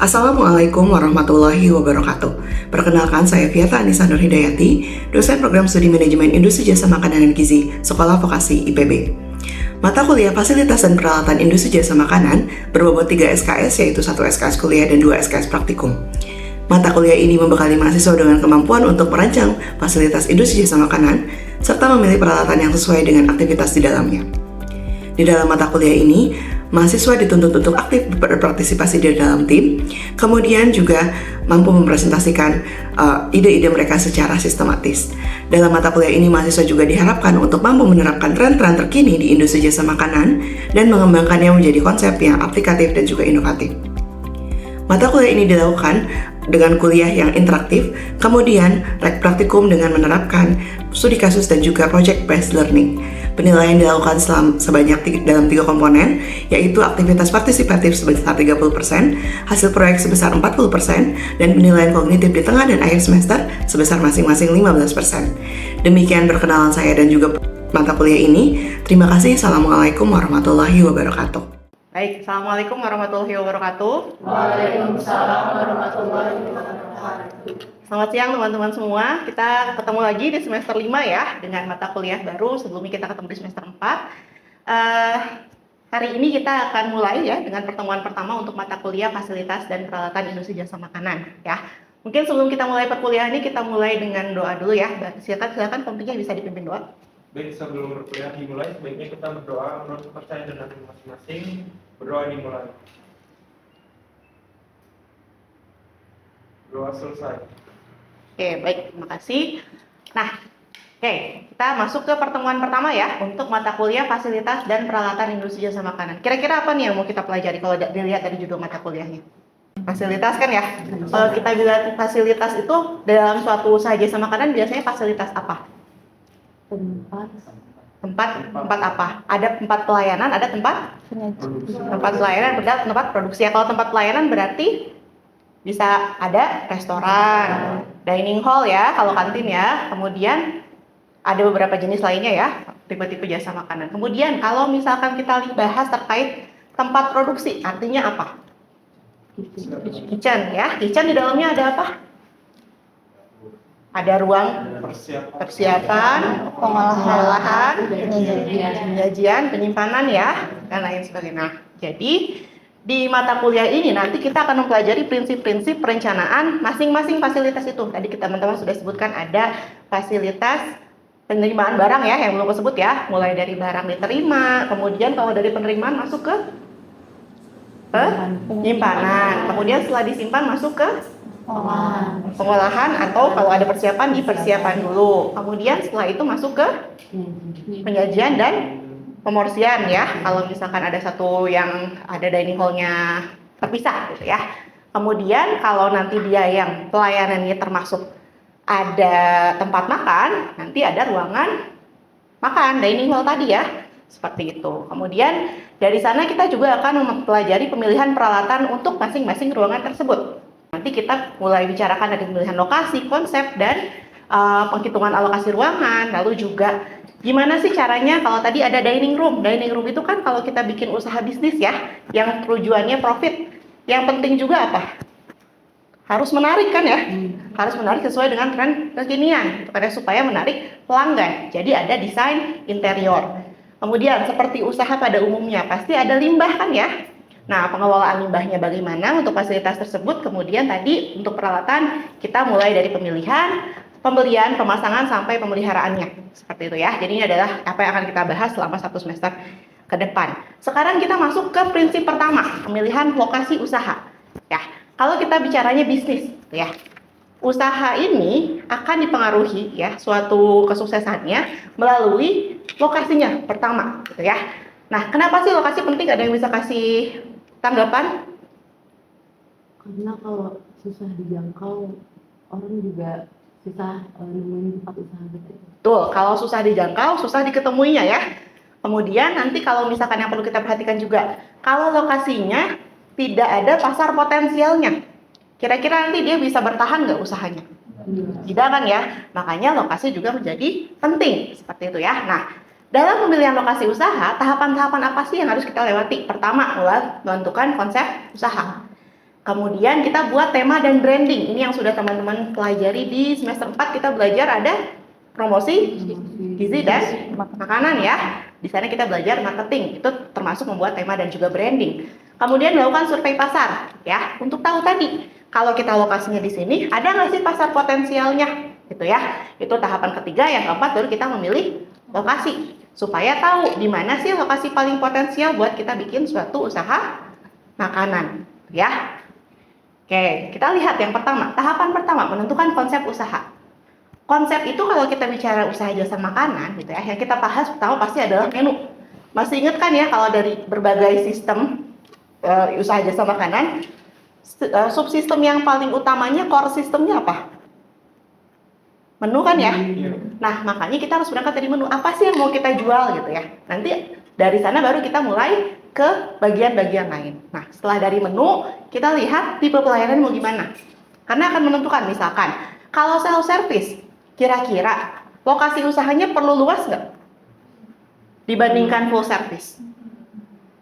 Assalamualaikum warahmatullahi wabarakatuh. Perkenalkan, saya Fiata Anissa Nur Hidayati, dosen program studi manajemen industri jasa makanan dan gizi, Sekolah Vokasi IPB. Mata kuliah fasilitas dan peralatan industri jasa makanan berbobot 3 SKS, yaitu 1 SKS kuliah dan 2 SKS praktikum. Mata kuliah ini membekali mahasiswa dengan kemampuan untuk merancang fasilitas industri jasa makanan, serta memilih peralatan yang sesuai dengan aktivitas di dalamnya. Di dalam mata kuliah ini, mahasiswa dituntut untuk aktif berpartisipasi di dalam tim, kemudian juga mampu mempresentasikan ide-ide mereka secara sistematis. Dalam mata kuliah ini, mahasiswa juga diharapkan untuk mampu menerapkan tren-tren terkini di industri jasa makanan dan mengembangkannya menjadi konsep yang aplikatif dan juga inovatif. Mata kuliah ini dilakukan dengan kuliah yang interaktif, kemudian praktikum dengan menerapkan studi kasus dan juga project based learning. Penilaian dilakukan sebanyak dalam 3 komponen, yaitu aktivitas partisipatif sebesar 30%, hasil proyek sebesar 40%, dan penilaian kognitif di tengah dan akhir semester sebesar masing-masing 15%. Demikian perkenalan saya dan juga mata kuliah ini. Terima kasih. Assalamualaikum warahmatullahi wabarakatuh. Baik, Assalamualaikum warahmatullahi wabarakatuh. Waalaikumsalam warahmatullahi wabarakatuh. Selamat siang teman-teman semua. Kita ketemu lagi di semester 5 ya, dengan mata kuliah baru. Sebelumnya kita ketemu di semester 4. Hari ini kita akan mulai ya dengan pertemuan pertama untuk mata kuliah fasilitas dan peralatan industri jasa makanan ya. Mungkin sebelum kita mulai perkuliahan ini, kita mulai dengan doa dulu ya. Silakan pembicaranya bisa dipimpin doa. Baik, sebelum perkuliahan dimulai, sebaiknya kita berdoa menurut kepercayaan dan hati masing-masing. Berdoa dimulai. Berdoa selesai. Oke, baik, terima kasih. Nah, kita masuk ke pertemuan pertama ya, untuk mata kuliah fasilitas dan peralatan industri jasa makanan. Kira-kira apa nih yang mau kita pelajari kalau dilihat dari judul mata kuliahnya? Fasilitas kan ya? Kalau kita bilang fasilitas itu dalam suatu usaha jasa makanan biasanya fasilitas apa? Tempat apa? Ada tempat pelayanan, ada tempat pelayanan, ada tempat produksi. Kalau tempat pelayanan berarti bisa ada restoran, dining hall ya, kalau kantin ya. Kemudian ada beberapa jenis lainnya ya, tipe-tipe jasa makanan. Kemudian kalau misalkan kita bahas terkait tempat produksi, artinya apa? Kitchen ya. Kitchen di dalamnya ada apa? Ada ruang persiapan, pengolahan, penyajian, penyimpanan ya, dan lain sebagainya. Nah, jadi di mata kuliah ini nanti kita akan mempelajari prinsip-prinsip perencanaan masing-masing fasilitas itu. Tadi teman-teman sudah sebutkan ada fasilitas penerimaan barang ya, yang belum disebut ya, mulai dari barang diterima, kemudian kalau dari penerimaan masuk ke penyimpanan, kemudian setelah disimpan masuk ke pengolahan, atau kalau ada persiapan di persiapan dulu, kemudian setelah itu masuk ke penyajian dan pemorsian ya, kalau misalkan ada satu yang ada dining hall-nya terpisah gitu ya. Kemudian kalau nanti dia yang pelayanannya termasuk ada tempat makan, nanti ada ruangan makan, dining hall tadi ya, seperti itu. Kemudian dari sana kita juga akan mempelajari pemilihan peralatan untuk masing-masing ruangan tersebut. Nanti kita mulai bicarakan dari pemilihan lokasi, konsep, dan penghitungan alokasi ruangan. Lalu juga gimana sih caranya kalau tadi ada dining room. Dining room itu kan kalau kita bikin usaha bisnis ya, yang tujuannya profit. Yang penting juga apa? Harus menarik kan ya? Harus menarik sesuai dengan tren kekinian, karena supaya menarik pelanggan. Jadi ada desain interior. Kemudian seperti usaha pada umumnya, pasti ada limbah kan ya? Nah, pengelolaan limbahnya bagaimana untuk fasilitas tersebut. Kemudian tadi untuk peralatan kita mulai dari pemilihan, pembelian, pemasangan, sampai pemeliharaannya. Seperti itu ya. Jadi ini adalah apa yang akan kita bahas selama 1 semester ke depan. Sekarang kita masuk ke prinsip pertama, pemilihan lokasi usaha. Ya, kalau kita bicaranya bisnis ya, usaha ini akan dipengaruhi ya suatu kesuksesannya melalui lokasinya pertama gitu ya. Nah, kenapa sih lokasi penting? Ada yang bisa kasih tanggapan? Karena kalau susah dijangkau, orang juga susah nemuin tempat usaha gitu. Betul, kalau susah dijangkau, susah diketemuinya ya. Kemudian nanti kalau misalkan yang perlu kita perhatikan juga, kalau lokasinya tidak ada pasar potensialnya, kira-kira nanti dia bisa bertahan nggak usahanya? Tidak kan ya? Makanya lokasi juga menjadi penting, seperti itu ya. Nah, dalam pemilihan lokasi usaha, tahapan-tahapan apa sih yang harus kita lewati? Pertama, menentukan konsep usaha. Kemudian kita buat tema dan branding. Ini yang sudah teman-teman pelajari di semester 4, kita belajar ada promosi, gizi dan makanan ya. Di sana kita belajar marketing, itu termasuk membuat tema dan juga branding. Kemudian melakukan survei pasar ya, untuk tahu tadi kalau kita lokasinya di sini, ada nggak sih pasar potensialnya gitu ya. Itu tahapan ketiga. Yang keempat baru kita memilih lokasi supaya tahu di mana sih lokasi paling potensial buat kita bikin suatu usaha makanan ya. Oke, kita lihat yang pertama. Tahapan pertama, menentukan konsep usaha. Konsep itu kalau kita bicara usaha jasa makanan gitu ya, yang kita bahas pertama pasti adalah menu. Masih ingat kan ya kalau dari berbagai sistem usaha jasa makanan, subsistem yang paling utamanya core sistemnya apa? Menu kan ya? Nah, makanya kita harus berangkat dari menu. Apa sih yang mau kita jual gitu ya? Nanti dari sana baru kita mulai ke bagian-bagian lain. Nah, setelah dari menu, kita lihat tipe pelayanan mau gimana. Karena akan menentukan, misalkan, kalau self service, kira-kira lokasi usahanya perlu luas nggak dibandingkan full service?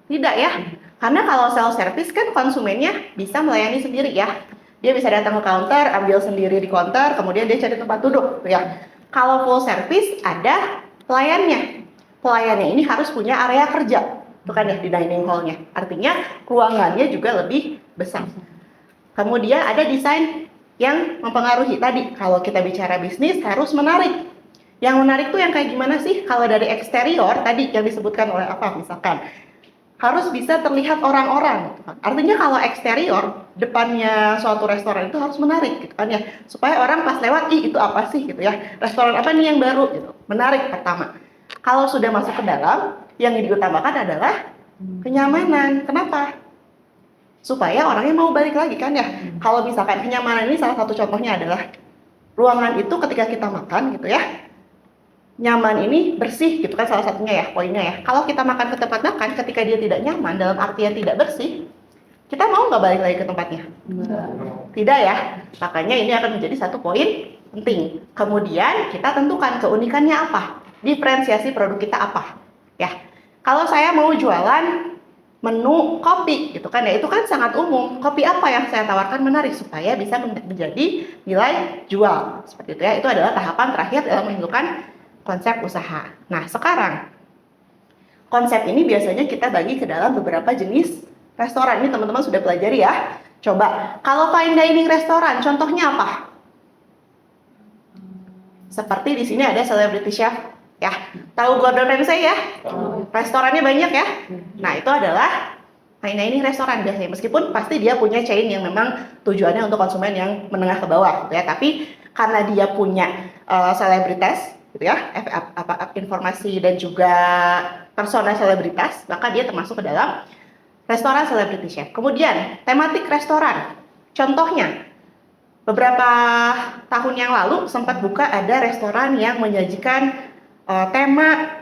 Tidak ya, karena kalau self service kan konsumennya bisa melayani sendiri ya. Dia bisa datang ke counter, ambil sendiri di counter, kemudian dia cari tempat duduk ya. Kalau full service ada pelayannya. Pelayannya ini harus punya area kerja. Itu kan ya di dining hall-nya. Artinya ruangannya juga lebih besar. Kemudian ada desain yang mempengaruhi tadi. Kalau kita bicara bisnis harus menarik. Yang menarik tuh yang kayak gimana sih? Kalau dari eksterior tadi yang disebutkan oleh apa misalkan, harus bisa terlihat orang-orang. Artinya kalau eksterior depannya suatu restoran itu harus menarik gitu kan ya. Supaya orang pas lewat, ih itu apa sih gitu ya. Restoran apa nih yang baru gitu. Menarik pertama. Kalau sudah masuk ke dalam, yang diutamakan adalah kenyamanan. Kenapa? Supaya orangnya mau balik lagi kan ya. Kalau misalkan kenyamanan ini salah satu contohnya adalah ruangan itu ketika kita makan gitu ya, nyaman ini bersih gitu kan salah satunya ya poinnya ya. Kalau kita makan ke tempat makan ketika dia tidak nyaman dalam artian tidak bersih, kita mau nggak balik lagi ke tempatnya? Tidak ya. Makanya ini akan menjadi satu poin penting. Kemudian kita tentukan keunikannya apa, diferensiasi produk kita apa ya. Kalau saya mau jualan menu kopi gitu kan ya, itu kan sangat umum. Kopi apa yang saya tawarkan menarik supaya bisa menjadi nilai jual seperti itu ya. Itu adalah tahapan terakhir dalam menentukan konsep usaha. Nah sekarang konsep ini biasanya kita bagi ke dalam beberapa jenis restoran. Ini teman-teman sudah pelajari ya. Coba kalau fine dining restoran contohnya apa? Seperti di sini ada celebrity chef ya, tahu Gordon Ramsay ya? Restorannya banyak ya. Nah itu adalah fine dining restoran biasanya, meskipun pasti dia punya chain yang memang tujuannya untuk konsumen yang menengah ke bawah gitu ya. Tapi karena dia punya selebritas gitu ya, informasi dan juga persona selebritas, maka dia termasuk ke dalam restoran celebrity chef. Kemudian tematik restoran, contohnya beberapa tahun yang lalu sempat buka ada restoran yang menyajikan tema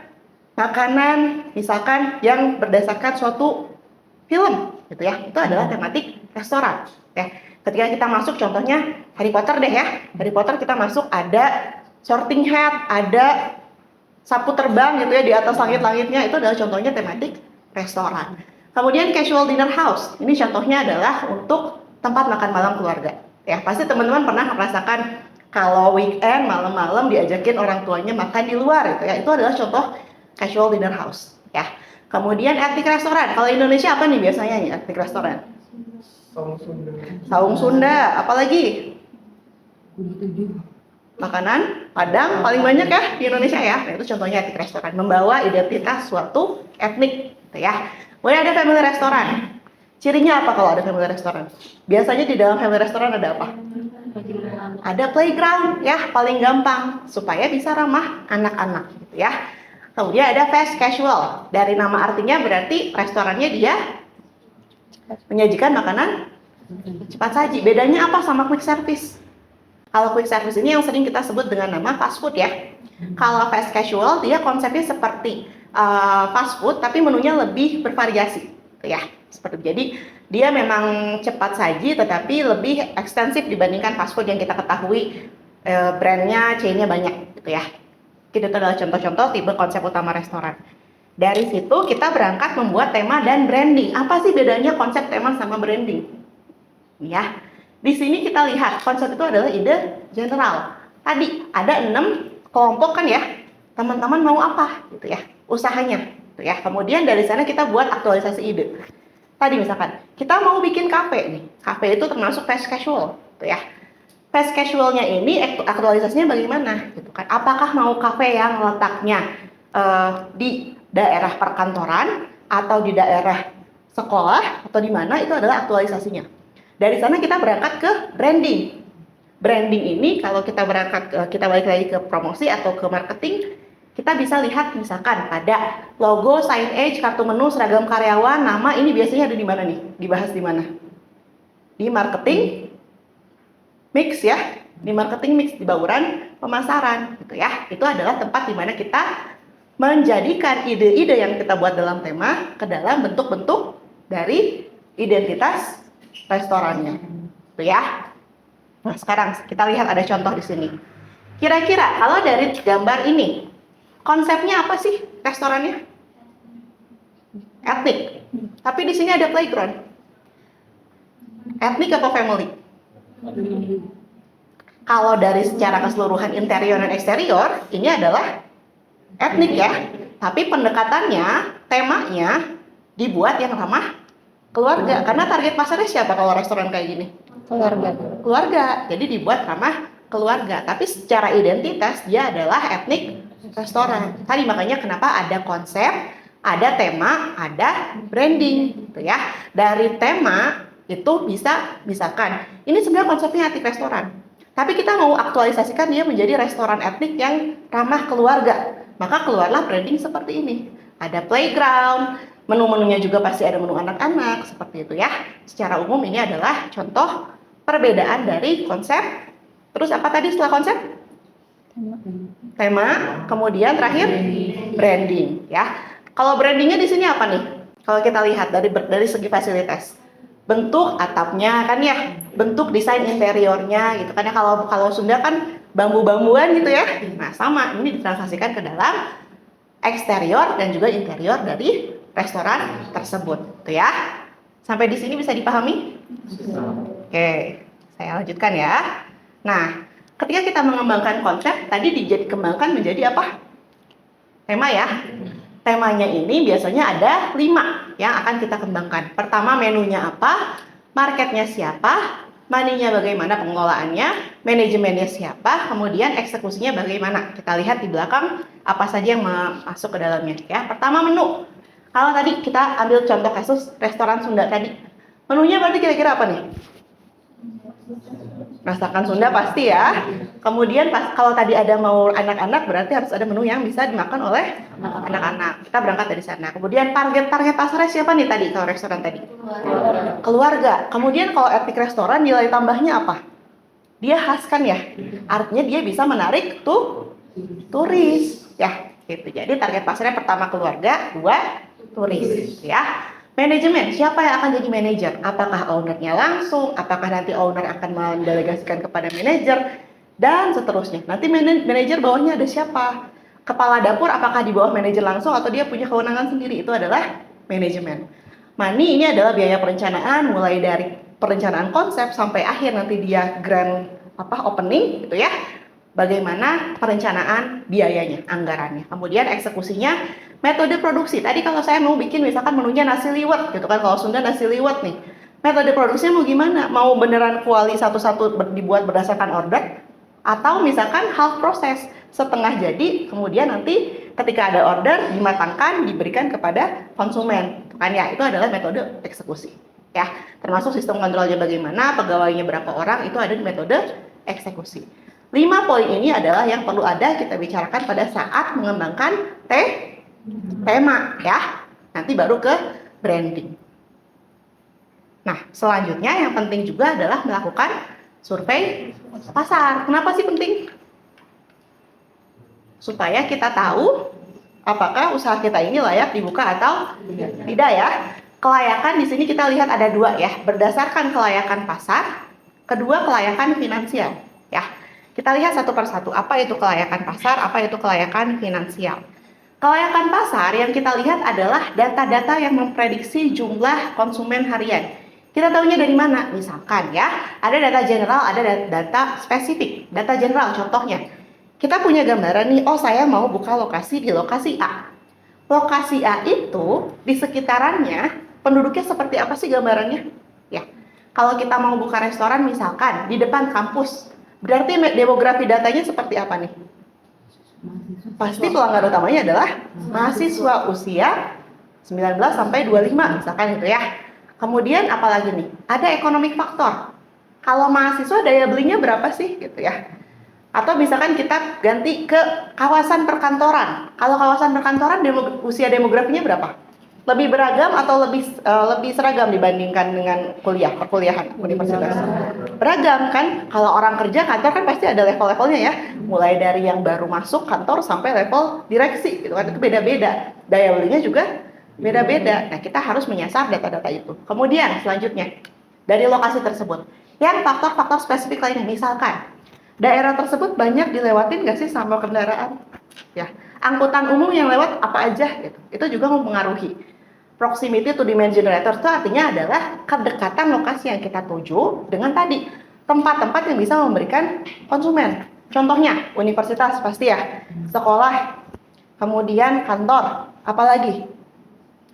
makanan misalkan yang berdasarkan suatu film gitu ya. Itu adalah tematik restoran ya. Ketika kita masuk contohnya Harry Potter deh ya. Harry Potter kita masuk ada sorting hat, ada sapu terbang gitu ya di atas langit-langitnya. Itu adalah contohnya tematik restoran. Kemudian casual dinner house. Ini contohnya adalah untuk tempat makan malam keluarga. Ya, pasti teman-teman pernah merasakan kalau weekend malam-malam diajakin orang tuanya makan di luar gitu ya. Itu adalah contoh casual dinner house ya. Kemudian etnik restoran. Kalau Indonesia apa nih biasanya nih etnik restoran? Saung Sunda. Saung Sunda, apalagi? Makanan Padang paling banyak ya di Indonesia ya. Nah, itu contohnya etnik restoran, membawa identitas suatu etnik gitu ya. Kemudian ada family restoran. Cirinya apa kalau ada family restoran? Biasanya di dalam family restoran ada apa? Ada playground ya, paling gampang supaya bisa ramah anak-anak gitu ya. Kemudian ada fast casual. Dari nama artinya berarti restorannya dia menyajikan makanan cepat saji. Bedanya apa sama quick service? Kalau quick service ini yang sering kita sebut dengan nama fast food ya. Kalau fast casual dia konsepnya seperti fast food tapi menunya lebih bervariasi gitu ya. Seperti jadi dia memang cepat saji tetapi lebih ekstensif dibandingkan fast food yang kita ketahui brandnya, chainnya banyak gitu ya. Itu adalah contoh-contoh tipe konsep utama restoran. Dari situ kita berangkat membuat tema dan branding. Apa sih bedanya konsep, tema sama branding? Ya, di sini kita lihat konsep itu adalah ide general. Tadi ada 6 kelompok kan ya, teman-teman mau apa gitu ya, usahanya gitu ya. Kemudian dari sana kita buat aktualisasi ide. Tadi misalkan kita mau bikin kafe nih, kafe itu termasuk fast casual gitu ya. Fast casualnya ini aktualisasinya bagaimana gitu kan? Apakah mau kafe yang letaknya di daerah perkantoran atau di daerah sekolah atau di mana, itu adalah aktualisasinya. Dari sana kita berangkat ke branding. Branding ini kalau kita kita balik lagi ke promosi atau ke marketing, kita bisa lihat misalkan ada logo, signage, kartu menu, seragam karyawan, nama, ini biasanya ada di mana nih? Dibahas di mana? Di marketing mix ya, di marketing mix, di bauran pemasaran gitu ya. Itu adalah tempat di mana kita menjadikan ide-ide yang kita buat dalam tema ke dalam bentuk-bentuk dari identitas restorannya. Gitu ya. Nah, sekarang kita lihat ada contoh di sini. Kira-kira kalau dari gambar ini, konsepnya apa sih restorannya? Etnik. Tapi di sini ada playground. Etnik apa family? Kalau dari secara keseluruhan interior dan eksterior, ini adalah etnik ya. Tapi pendekatannya, temanya dibuat yang ramah keluarga. Karena target pasarnya siapa kalau restoran kayak gini? Keluarga. Jadi dibuat ramah keluarga. Tapi secara identitas dia adalah etnik restoran. Tadi makanya kenapa ada konsep, ada tema, ada branding gitu ya. Dari tema itu bisa misalkan ini sebenarnya konsepnya etnik restoran. Tapi kita mau aktualisasikan dia menjadi restoran etnik yang ramah keluarga. Maka keluarlah branding seperti ini. Ada playground, menu-menunya juga pasti ada menu anak-anak, seperti itu ya. Secara umum ini adalah contoh perbedaan dari konsep. Terus apa tadi setelah konsep? Tema, kemudian terakhir branding ya. Kalau brandingnya di sini apa nih? Kalau kita lihat dari segi fasilitas, bentuk atapnya kan ya, bentuk desain interiornya gitu kan ya. Kalau Sunda kan bambu-bambuan gitu ya. Nah sama, ini ditranslasikan ke dalam eksterior dan juga interior dari restoran tersebut, gitu ya. Sampai di sini bisa dipahami? Oke, saya lanjutkan ya. Nah, ketika kita mengembangkan konsep, tadi dikembangkan menjadi apa? Tema ya. Temanya ini biasanya ada 5 yang akan kita kembangkan. Pertama, menunya apa, marketnya siapa, money-nya bagaimana pengelolaannya, manajemennya siapa, kemudian eksekusinya bagaimana. Kita lihat di belakang apa saja yang masuk ke dalamnya ya. Pertama, menu. Kalau tadi kita ambil contoh kasus restoran Sunda tadi, menunya berarti kira-kira apa nih? Masakan Sunda pasti ya. Kemudian kalau tadi ada mau anak-anak, berarti harus ada menu yang bisa dimakan oleh anak-anak. Kita berangkat dari sana. Kemudian target pasarnya siapa nih tadi kalau restoran tadi? Keluarga. Kemudian kalau etnik restoran nilai tambahnya apa? Dia khas kan ya. Artinya dia bisa menarik turis ya. Gitu. Jadi target pasarnya pertama keluarga, 2 turis ya. Manajemen, siapa yang akan jadi manajer? Apakah ownernya langsung? Apakah nanti owner akan mendelegasikan kepada manajer? Dan seterusnya. Nanti manajer bawahnya ada siapa? Kepala dapur apakah di bawah manajer langsung atau dia punya kewenangan sendiri? Itu adalah manajemen. Money ini adalah biaya perencanaan, mulai dari perencanaan konsep sampai akhir nanti dia grand opening gitu ya. Bagaimana perencanaan biayanya, anggarannya. Kemudian eksekusinya, metode produksi. Tadi kalau saya mau bikin misalkan menunya nasi liwet gitu kan, kalau Sunda nasi liwet nih. Metode produksinya mau gimana? Mau beneran kuali satu-satu dibuat berdasarkan order? Atau misalkan half proses, setengah jadi, kemudian nanti ketika ada order dimatangkan, diberikan kepada konsumen. Kan ya, itu adalah metode eksekusi. Ya, termasuk sistem kontrolnya bagaimana, pegawainya berapa orang, itu ada di metode eksekusi. 5 poin ini adalah yang perlu ada kita bicarakan pada saat mengembangkan tema ya. Nanti baru ke branding. Nah, selanjutnya yang penting juga adalah melakukan survei pasar. Kenapa sih penting? Supaya kita tahu apakah usaha kita ini layak dibuka atau tidak ya. Kelayakan di sini kita lihat ada 2 ya, berdasarkan kelayakan pasar, kedua kelayakan finansial ya. Kita lihat satu persatu, apa itu kelayakan pasar, apa itu kelayakan finansial. Kelayakan pasar yang kita lihat adalah data-data yang memprediksi jumlah konsumen harian. Kita tahunya dari mana? Misalkan ya, ada data general, ada data spesifik. Data general contohnya, kita punya gambaran nih, oh saya mau buka lokasi di lokasi A. Lokasi A itu di sekitarannya penduduknya seperti apa sih gambarannya? Ya, kalau kita mau buka restoran misalkan di depan kampus, berarti demografi datanya seperti apa nih? Pasti pelanggan utamanya adalah mahasiswa usia 19 sampai 25 misalkan gitu ya. Kemudian apalagi nih? Ada economic factor. Kalau mahasiswa daya belinya berapa sih gitu ya? Atau misalkan kita ganti ke kawasan perkantoran. Kalau kawasan perkantoran usia demografinya berapa? Lebih beragam atau lebih seragam dibandingkan dengan perkuliahan universitas? Beragam kan? Kalau orang kerja kantor kan pasti ada level-levelnya ya. Mulai dari yang baru masuk kantor sampai level direksi gitu kan, itu beda-beda. Daya belinya juga beda-beda. Nah, kita harus menyasar data-data itu. Kemudian selanjutnya, dari lokasi tersebut, yang faktor-faktor spesifik lainnya, misalkan daerah tersebut banyak dilewatin nggak sih sama kendaraan? Ya, angkutan umum yang lewat apa aja gitu. Itu juga mempengaruhi. Proximity to demand generator itu artinya adalah kedekatan lokasi yang kita tuju dengan tadi tempat-tempat yang bisa memberikan konsumen. Contohnya universitas pasti ya, sekolah, kemudian kantor, apalagi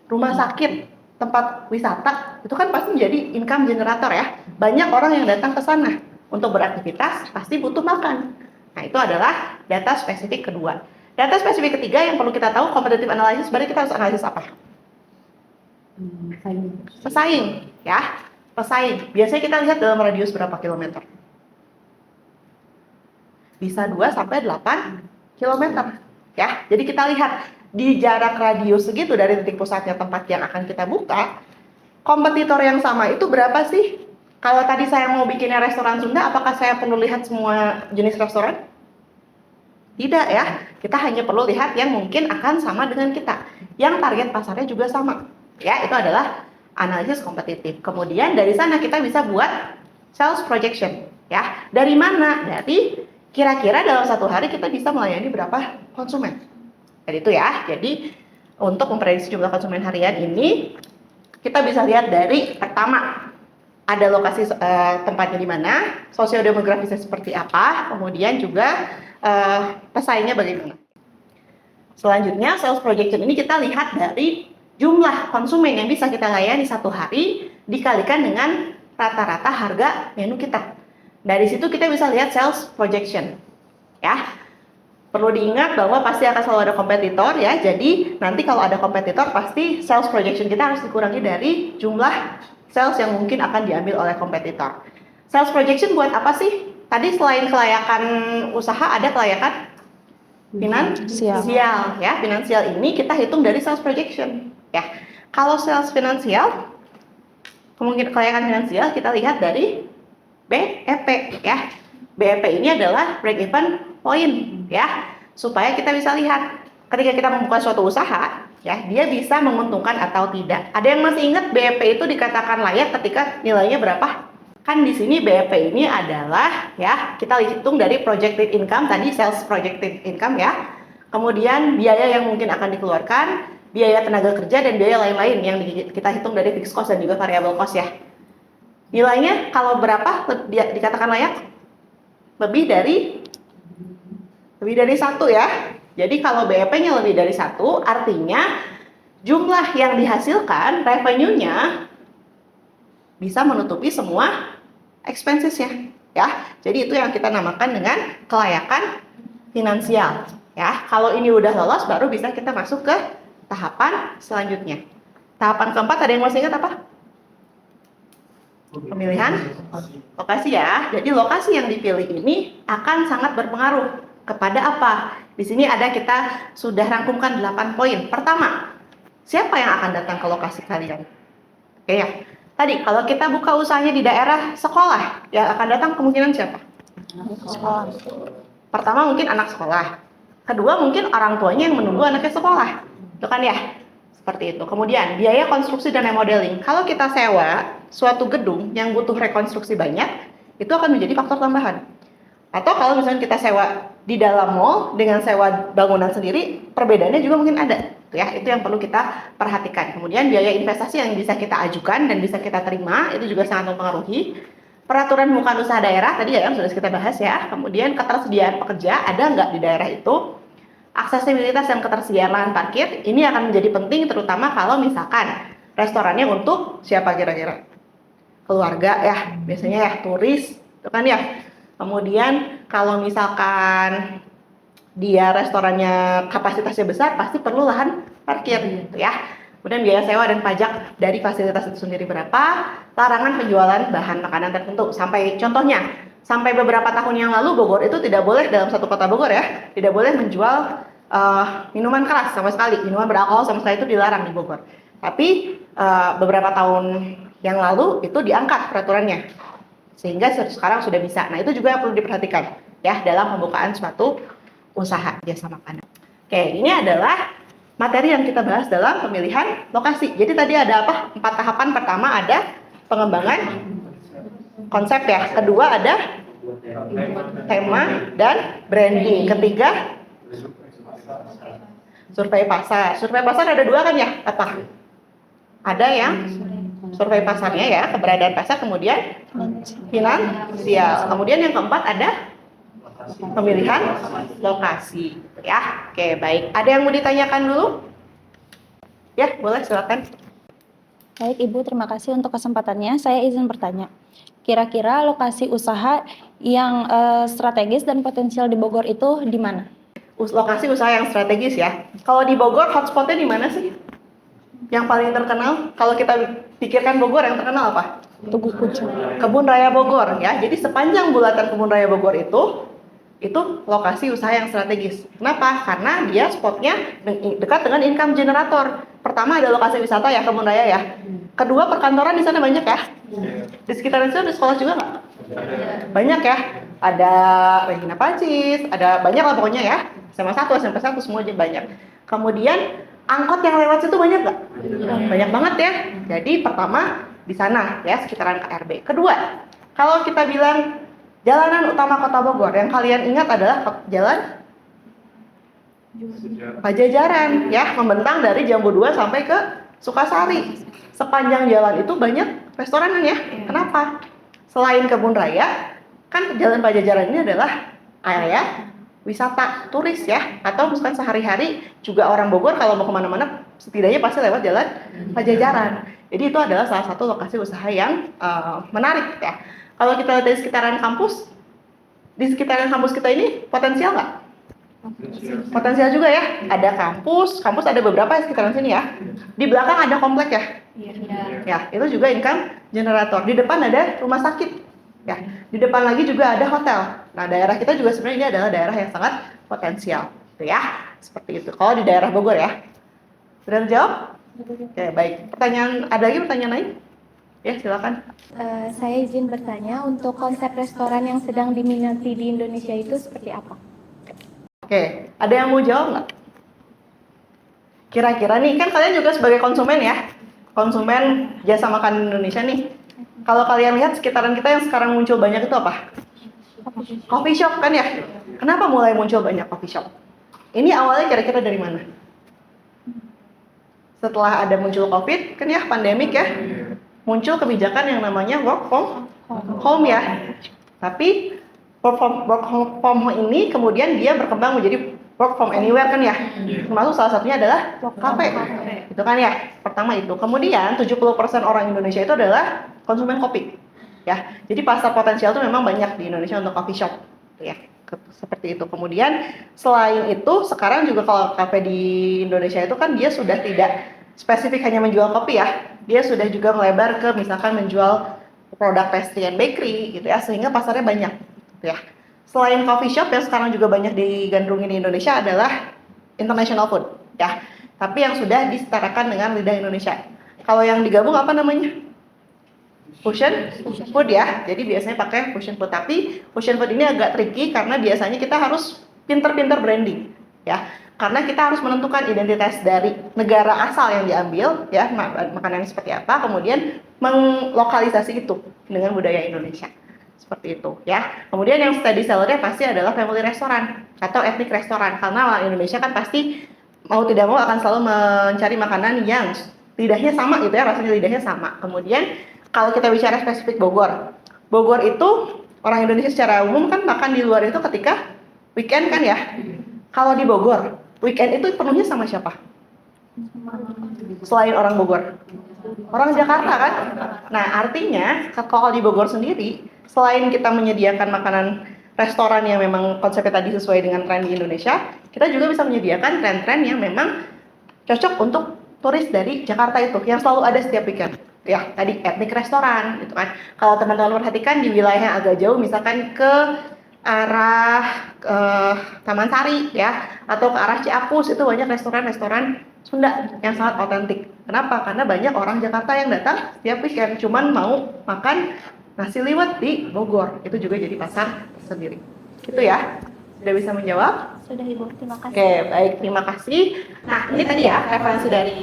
rumah sakit, tempat wisata, itu kan pasti menjadi income generator ya. Banyak orang yang datang ke sana untuk beraktivitas, pasti butuh makan. Nah, itu adalah data spesifik kedua. Data spesifik ketiga yang perlu kita tahu, competitive analysis, berarti kita harus analisis apa? Pesaing, ya. Pesaing. Biasanya kita lihat dalam radius berapa kilometer? Bisa 2 sampai 8 kilometer, ya. Jadi kita lihat di jarak radius segitu dari titik pusatnya tempat yang akan kita buka, kompetitor yang sama itu berapa sih? Kalau tadi saya mau bikinnya restoran Sunda, apakah saya perlu lihat semua jenis restoran? Tidak ya, kita hanya perlu lihat yang mungkin akan sama dengan kita, yang target pasarnya juga sama. Ya, itu adalah analisis kompetitif. Kemudian dari sana kita bisa buat sales projection. Ya, dari mana? Dari kira-kira dalam satu hari kita bisa melayani berapa konsumen. Jadi itu ya. Jadi untuk memprediksi jumlah konsumen harian ini, kita bisa lihat dari pertama ada lokasi tempatnya di mana, sosiodemografisnya seperti apa, kemudian juga pesaingnya bagaimana. Selanjutnya, sales projection ini kita lihat dari jumlah konsumen yang bisa kita layani satu hari dikalikan dengan rata-rata harga menu kita. Dari situ kita bisa lihat sales projection. Ya, perlu diingat bahwa pasti akan selalu ada kompetitor ya. Jadi nanti kalau ada kompetitor pasti sales projection kita harus dikurangi dari jumlah sales yang mungkin akan diambil oleh kompetitor. Sales projection buat apa sih? Tadi selain kelayakan usaha ada kelayakan finansial ya. Finansial ini kita hitung dari sales projection ya. Kalau sales finansial, kemungkinan kelayakan finansial kita lihat dari BEP ya. BEP ini adalah break even point ya, supaya kita bisa lihat ketika kita membuka suatu usaha ya, dia bisa menguntungkan atau tidak. Ada yang masih ingat BEP itu dikatakan layak ketika nilainya berapa? Kan di sini BEP ini adalah ya, kita hitung dari projected income tadi, sales projected income ya. Kemudian biaya yang mungkin akan dikeluarkan, biaya tenaga kerja dan biaya lain-lain yang kita hitung dari fixed cost dan juga variable cost ya. Nilainya kalau berapa dikatakan layak? Lebih dari 1 ya. Jadi kalau BEP-nya lebih dari 1, artinya jumlah yang dihasilkan, revenue-nya bisa menutupi semua expenses-nya ya. Jadi itu yang kita namakan dengan kelayakan finansial ya. Kalau ini udah lolos baru bisa kita masuk ke tahapan selanjutnya. Tahapan keempat ada yang masih ingat apa? Pemilihan lokasi ya. Jadi lokasi yang dipilih ini akan sangat berpengaruh kepada apa? Di sini ada kita sudah rangkumkan 8 poin. Pertama, siapa yang akan datang ke lokasi kalian? Oke ya. Tadi kalau kita buka usahanya di daerah sekolah, yang akan datang kemungkinan siapa? Sekolah. Pertama mungkin anak sekolah. Kedua mungkin orang tuanya yang menunggu anaknya sekolah. Itu kan ya? Seperti itu. Kemudian biaya konstruksi dan remodeling. Kalau kita sewa suatu gedung yang butuh rekonstruksi banyak, itu akan menjadi faktor tambahan. Atau kalau misalnya kita sewa di dalam mall dengan sewa bangunan sendiri, perbedaannya juga mungkin ada. Itu ya. Itu yang perlu kita perhatikan. Kemudian biaya investasi yang bisa kita ajukan dan bisa kita terima itu juga sangat mempengaruhi. Peraturan pembukaan usaha daerah tadi ya yang sudah kita bahas ya. Kemudian ketersediaan pekerja ada nggak di daerah itu. Aksesibilitas dan ketersediaan lahan parkir ini akan menjadi penting terutama kalau misalkan restorannya untuk siapa kira-kira? Keluarga ya, biasanya ya turis, itu kan ya. Kemudian kalau misalkan dia restorannya kapasitasnya besar, pasti perlu lahan parkir gitu ya. Kemudian biaya sewa dan pajak dari fasilitas itu sendiri berapa, larangan penjualan bahan makanan tertentu. Sampai beberapa tahun yang lalu Bogor itu tidak boleh dalam satu kota Bogor ya, tidak boleh menjual minuman keras sama sekali, minuman beralkohol sama sekali itu dilarang di Bogor. Tapi beberapa tahun yang lalu itu diangkat peraturannya, sehingga sekarang sudah bisa. Nah itu juga perlu diperhatikan ya dalam pembukaan suatu usaha jasa makanan. Oke, ini adalah materi yang kita bahas dalam pemilihan lokasi. Jadi tadi ada apa? 4 tahapan. Pertama ada pengembangan konsep ya. Kedua ada tema dan branding. Ketiga survei pasar. Survei pasar ada 2 kan ya? Apa? Ada yang survei pasarnya ya, keberadaan pasar, kemudian finansial. Kemudian yang keempat ada pemilihan lokasi ya. Oke, baik. Ada yang mau ditanyakan dulu? Ya, boleh silakan. Baik, Ibu, terima kasih untuk kesempatannya. Saya izin bertanya. Kira-kira lokasi usaha yang strategis dan potensial di Bogor itu di mana? Lokasi usaha yang strategis ya. Kalau di Bogor hotspotnya di mana sih? Yang paling terkenal? Kalau kita pikirkan Bogor yang terkenal apa? Tugu Pucuk. Kebun Raya Bogor ya. Jadi sepanjang bulatan Kebun Raya Bogor itu lokasi usaha yang strategis. Kenapa? Karena dia spotnya dekat dengan income generator. Pertama ada lokasi wisata ya, Kebun Raya ya. Kedua perkantoran di sana banyak ya. Di sekitar itu ada sekolah juga nggak? Banyak ya. Ada Regina Pacis, ada banyak lah pokoknya ya. SMA 1, SMP 1 semua aja banyak. Kemudian angkot yang lewat situ banyak nggak? Banyak banget ya. Jadi pertama di sana ya sekitaran KRB. Kedua, kalau kita bilang jalanan utama Kota Bogor yang kalian ingat adalah jalan Pajajaran ya, membentang dari Jambu 2 sampai ke Sukasari. Sepanjang jalan itu banyak restoran ya. Kenapa? Selain Kebun Raya, kan jalan Pajajaran ini adalah area wisata turis ya, atau misalkan sehari-hari juga orang Bogor kalau mau kemana-mana setidaknya pasti lewat jalan Pajajaran. Jadi itu adalah salah satu lokasi usaha yang menarik ya. Kalau kita lihat dari sekitaran kampus, di sekitaran kampus kita ini potensial nggak? Potensial juga ya. Ada kampus ada beberapa di sekitaran sini ya. Di belakang ada komplek ya. Ya, itu juga income generator. Di depan ada rumah sakit. Ya, di depan lagi juga ada hotel. Nah, daerah kita juga sebenarnya ini adalah daerah yang sangat potensial, gitu ya. Seperti itu. Kalau di daerah Bogor ya. Sudah terjawab? Oke, baik. Ada lagi pertanyaan lain? Ya, silakan. Saya izin bertanya, untuk konsep restoran yang sedang diminati di Indonesia itu seperti apa? Oke, ada yang mau jawab nggak? Kira-kira nih, kan kalian juga sebagai konsumen ya, konsumen jasa makan Indonesia nih. Kalau kalian lihat sekitaran kita yang sekarang muncul banyak itu apa? Coffee shop kan ya? Kenapa mulai muncul banyak coffee shop? Ini awalnya kira-kira dari mana? Setelah ada muncul COVID, kan ya pandemik ya, muncul kebijakan yang namanya work from home ya. Tapi work from home ini kemudian dia berkembang menjadi work from anywhere kan ya. Termasuk salah satunya adalah cafe. Itu kan ya. Pertama itu. Kemudian 70% orang Indonesia itu adalah konsumen kopi. Ya. Jadi pasar potensial itu memang banyak di Indonesia untuk coffee shop. Ya. Seperti itu. Kemudian selain itu sekarang juga kalau kafe di Indonesia itu kan dia sudah tidak spesifik hanya menjual kopi ya. Dia sudah juga melebar ke misalkan menjual produk pastry and bakery gitu ya, sehingga pasarnya banyak gitu ya. Selain coffee shop yang sekarang juga banyak digandrungi di Indonesia adalah international food ya. Tapi yang sudah disetarakan dengan lidah Indonesia. Kalau yang digabung apa namanya? Fusion food ya. Jadi biasanya pakai fusion food. Tapi fusion food ini agak tricky karena biasanya kita harus pinter-pinter branding ya. Karena kita harus menentukan identitas dari negara asal yang diambil ya, makanannya seperti apa, kemudian melokalisasi itu dengan budaya Indonesia. Seperti itu ya. Kemudian yang steady sellernya pasti adalah family restoran atau ethnic restoran, karena orang Indonesia kan pasti mau tidak mau akan selalu mencari makanan yang lidahnya sama gitu ya, rasanya lidahnya sama. Kemudian kalau kita bicara spesifik Bogor, Bogor itu orang Indonesia secara umum kan makan di luar itu ketika weekend kan ya. Kalau di Bogor, weekend itu penuhnya sama siapa? Selain orang Bogor, orang Jakarta kan? Nah artinya kalau di Bogor sendiri, selain kita menyediakan makanan restoran yang memang konsepnya tadi sesuai dengan tren di Indonesia, kita juga bisa menyediakan tren-tren yang memang cocok untuk turis dari Jakarta itu, yang selalu ada setiap weekend. Ya, tadi etnik restoran gitu kan. Kalau teman-teman perhatikan di wilayah yang agak jauh, misalkan ke arah Taman Sari ya, atau ke arah Ciapus, itu banyak restoran-restoran Sunda yang sangat otentik. Kenapa? Karena banyak orang Jakarta yang datang setiap weekend cuman mau makan nasi liwet di Bogor. Itu juga jadi pasar sendiri. Gitu ya. Sudah bisa menjawab? Sudah Ibu, terima kasih. Oke, baik, terima kasih. Nah, ini tadi ya referensi dari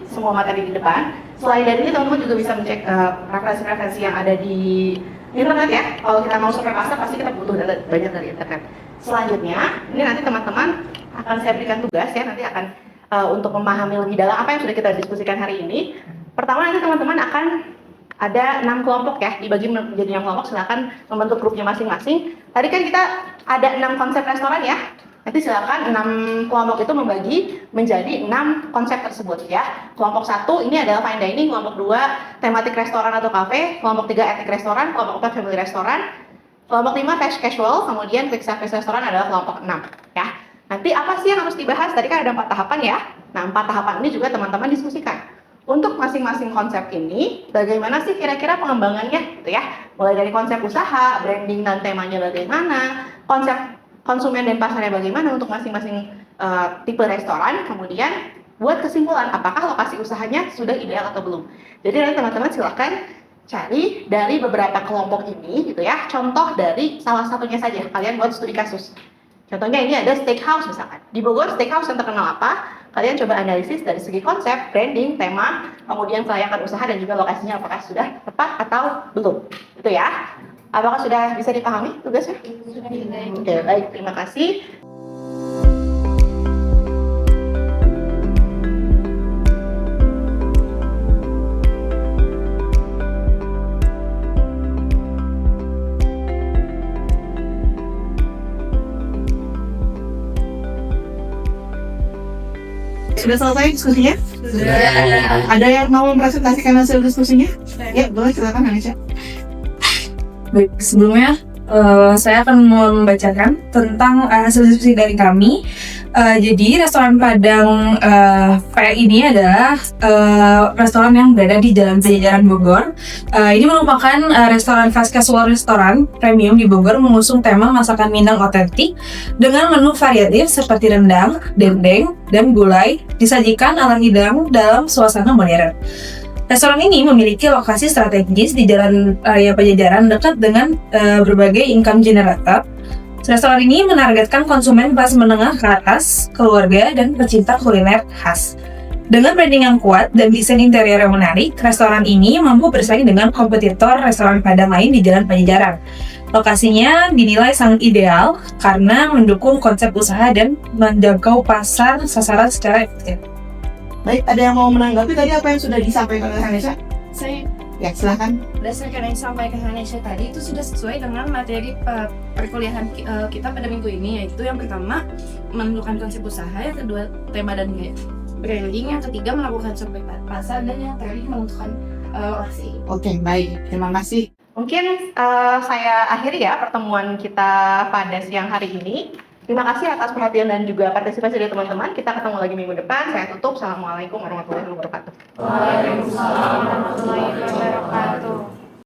semua materi di depan. Selain dari ini, teman-teman juga bisa mencek referensi-referensi yang ada di internet ya. Kalau kita mau sampai pasar, pasti kita butuh data banyak dari internet. Selanjutnya, ini nanti teman-teman akan saya berikan tugas ya, nanti akan untuk memahami lebih dalam apa yang sudah kita diskusikan hari ini. Pertama, nanti teman-teman akan ada 6 kelompok ya, dibagi menjadi 6 kelompok, silakan membentuk grupnya masing-masing. Tadi kan kita ada 6 konsep restoran ya. Nanti silakan 6 kelompok itu membagi menjadi 6 konsep tersebut ya. Kelompok 1 ini adalah fine dining, kelompok 2 tematik restoran atau cafe, kelompok 3 etnik restoran, kelompok 4 family restoran, kelompok 5 fast casual, kemudian quick service restoran adalah kelompok 6 ya. Nanti apa sih yang harus dibahas? Tadi kan ada 4 tahapan ya. Nah, 4 tahapan ini juga teman-teman diskusikan. Untuk masing-masing konsep ini, bagaimana sih kira-kira pengembangannya gitu ya. Mulai dari konsep usaha, branding dan temanya bagaimana, konsep konsumen dan pasarnya bagaimana untuk masing-masing tipe restoran, kemudian buat kesimpulan apakah lokasi usahanya sudah ideal atau belum. Jadi nanti teman-teman silakan cari dari beberapa kelompok ini gitu ya, contoh dari salah satunya saja, kalian buat studi kasus. Contohnya ini ada steakhouse misalkan. Di Bogor steakhouse yang terkenal apa? Kalian coba analisis dari segi konsep, branding, tema, kemudian kelayakan usaha dan juga lokasinya apakah sudah tepat atau belum. Itu ya. Apakah sudah bisa dipahami tugasnya? Sudah. Oke, baik. Terima kasih. Sudah selesai diskusinya? Sudah. Ada yang mau mempresentasikan hasil diskusinya? Ya, boleh, silakan Anisha. Baik, sebelumnya saya akan membacakan tentang hasil diskusi dari kami. Jadi restoran Padang kayak ini adalah restoran yang berada di Jalan Pajajaran Bogor. Ini merupakan restoran fast casual restoran premium di Bogor, mengusung tema masakan Minang otentik dengan menu variatif seperti rendang, dendeng, dan gulai disajikan ala hidang dalam suasana modern. Restoran ini memiliki lokasi strategis di Jalan Raya Pajajaran dekat dengan berbagai income generator. Restoran ini menargetkan konsumen kelas menengah ke atas, keluarga, dan pecinta kuliner khas. Dengan branding yang kuat dan desain interior yang menarik, restoran ini mampu bersaing dengan kompetitor restoran Padang lain di Jalan Pajajaran. Lokasinya dinilai sangat ideal karena mendukung konsep usaha dan menjangkau pasar sasaran secara efektif. Baik, ada yang mau menanggapi tadi apa yang sudah disampaikan oleh Anisha? Saya Ya, silakan. berdasarkan yang disampaikan Hanesha tadi itu sudah sesuai dengan materi perkuliahan kita pada minggu ini, yaitu yang pertama menentukan konsep usaha, yang kedua tema dan gaya branding, yang ketiga melakukan survei pasar, dan yang terakhir menentukan lokasi. Oke, baik. Terima kasih. Mungkin saya akhiri ya pertemuan kita pada siang hari ini. Terima kasih atas perhatian dan juga partisipasi dari teman-teman. Kita ketemu lagi minggu depan. Saya tutup. Assalamualaikum warahmatullahi wabarakatuh. Waalaikumsalam warahmatullahi wabarakatuh.